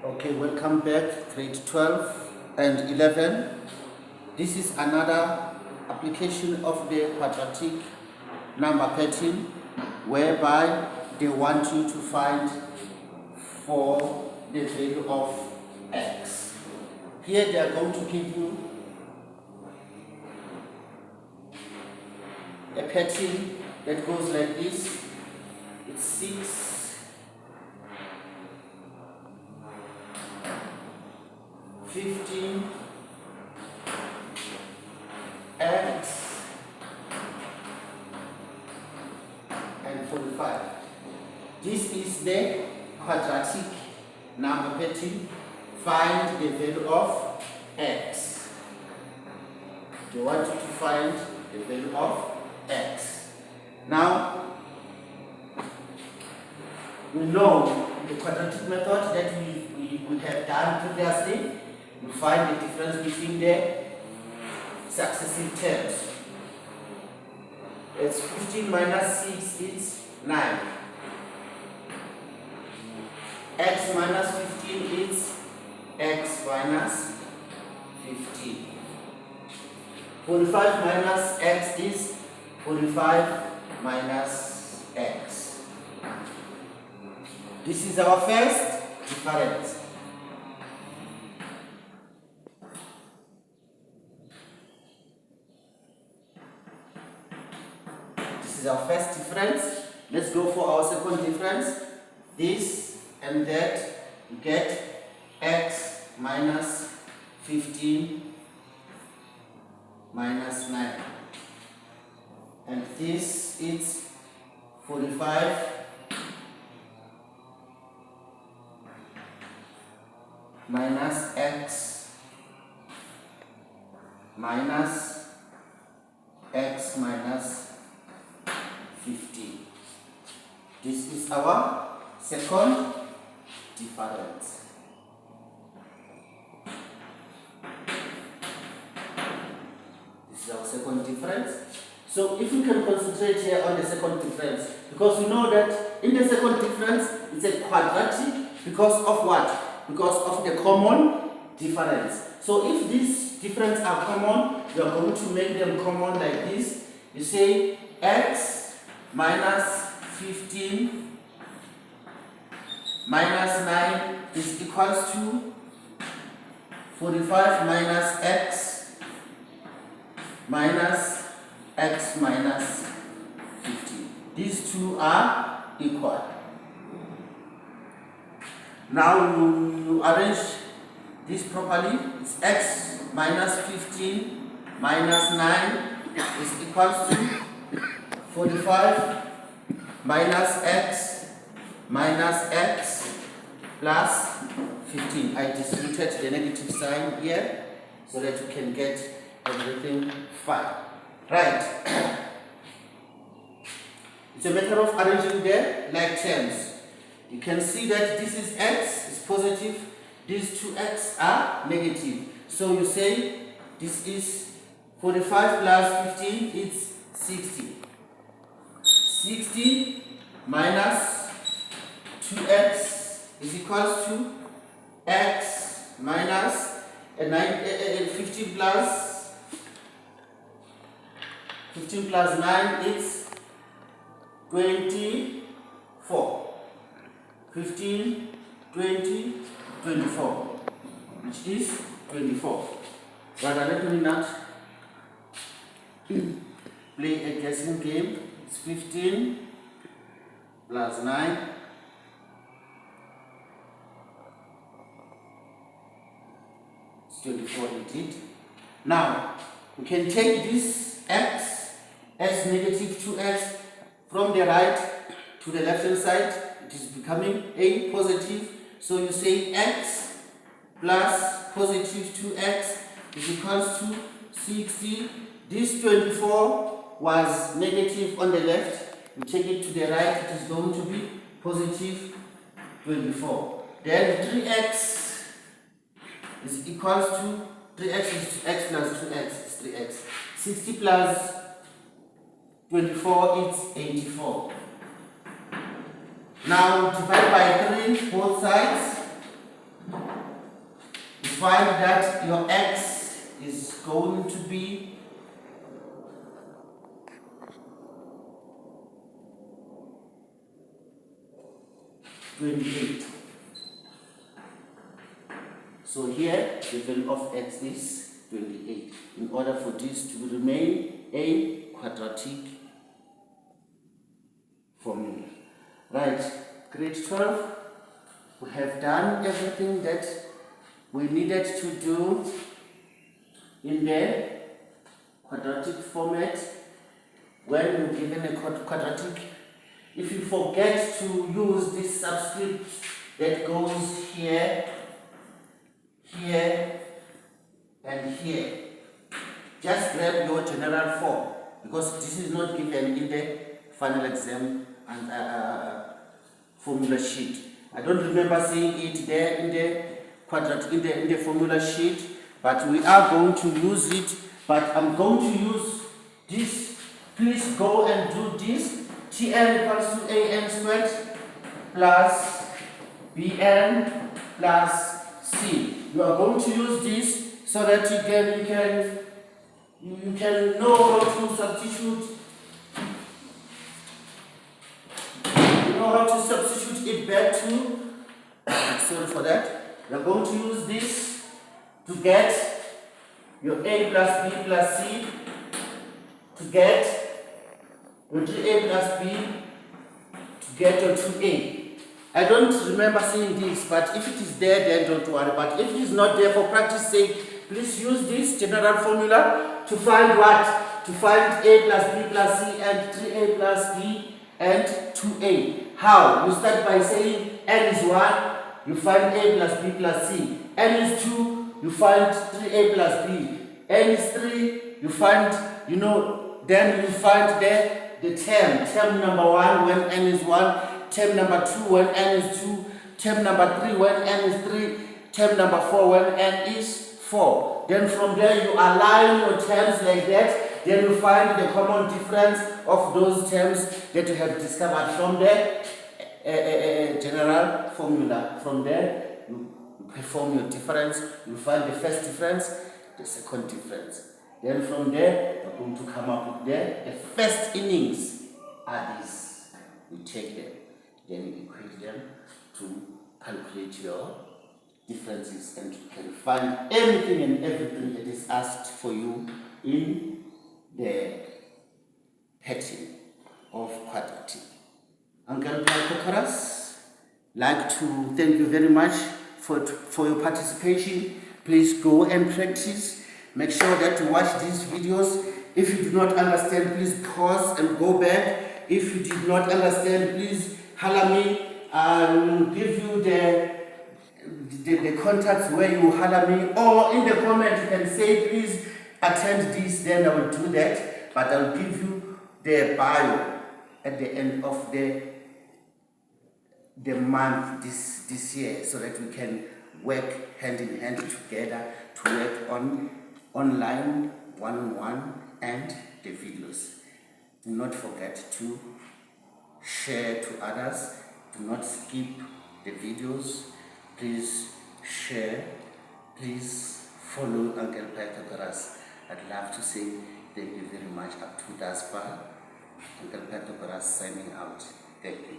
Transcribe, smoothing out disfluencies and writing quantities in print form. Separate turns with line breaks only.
Okay, welcome back, grade 12 and 11. This is another application of the quadratic number pattern whereby they want you to find for the value of x. Here they are going to give you a pattern that goes like this. It's 6, 15, x, and 45. This is the quadratic number pattern. Find the value of x. They want you to find the value of x. Now, we know the quadratic method that we have done previously. You find the difference between the successive terms. It's 15 minus 6 is 9. X minus 15 is x minus 15. 45 minus x is 45 minus x. This is our first difference. This is our first difference. Let's go for our second difference. This and that, you get x minus 15 minus 9. And this is 45 minus x minus x minus 15. This is our second difference. This is our second difference. So if we can concentrate here on the second difference, because we know that in the second difference it's a quadratic because of what? Because of the common difference. So if these differences are common, you are going to make them common like this. You say x minus 15 minus 9 is equals to 45 minus x minus x minus 15. These two are equal. Now you arrange this properly. It's x minus 15 minus 9 is equals to 45 minus x plus 15. I distributed the negative sign here so that you can get everything fine. Right. It's a matter of arranging the like terms. You can see that this is x, is positive, these two x are negative. So you say this is 45 plus 15, it's 60. 60 minus 2x is equals to x minus 15 plus 9 is 24. 15, 20, 24, which is 24. But let me not play a guessing game. It's 15 plus 9. It's 24 indeed. Now, we can take this x as negative 2x from the right to the left hand side. It is becoming a positive. So you say x plus positive 2x is equals to 60. This 24 was negative on the left. You take it to the right, it is going to be positive 24. Then 3x is equals to 3x is 2x plus 2x is 3x. 60 plus 24 is 84. Now divide by 3 both sides. find that your x is going to be 28. So here the value of x is 28. In order for this to remain a quadratic formula. Right, grade 12, we have done everything that we needed to do in the quadratic format when you're given a quadratic. If you forget to use this subscript that goes here, here, and here, just grab your general form, because this is not given in the final exam and formula sheet. I don't remember seeing it there in the quadratic in the formula sheet, but we are going to use it. But I'm going to use this. Please go and do this. Tn equals to an squared plus bn plus c. You are going to use this so that you can know how to substitute. How to substitute it back to sorry for that. You're going to use this to get your a plus b plus c, to get your 3a plus b, to get your 2a. I don't remember seeing this, but if it is there, then don't worry. But if it is not there, for practice sake, please use this general formula to find what? To find a plus b plus c and 3a plus b and 2a. How? You start by saying n is 1, you find a plus b plus c. n is 2, you find 3a plus b. n is 3, you find, then you find the term number 1 when n is 1, term number 2 when n is 2, term number 3 when n is 3, term number 4 when n is 4. Then from there you align your terms like that. Then you find the common difference of those terms that you have discovered from the general formula. From there, you perform your difference. You find the first difference, the second difference. Then from there, you're going to come up with the first innings are these. You take them, then you equate them to calculate your differences, and you can find anything and everything that is asked for you in the pattern of quadratic. Uncle Pythagoras, like to thank you very much for your participation. Please go and practice. Make sure that you watch these videos. If you do not understand, please pause and go back. If you did not understand, please holler me. I will give you the contacts where you holler me, or in the comment you can say please attend this, then I will do that. But I will give you the bio at the end of the month this year, so that we can work hand in hand together to work on online, one-on-one, and the videos. Do not forget to share to others. Do not skip the videos. Please share. Please follow Uncle Pythagoras. I'd love to say thank you very much up to thus far. Uncle Pythagoras signing out. Thank you.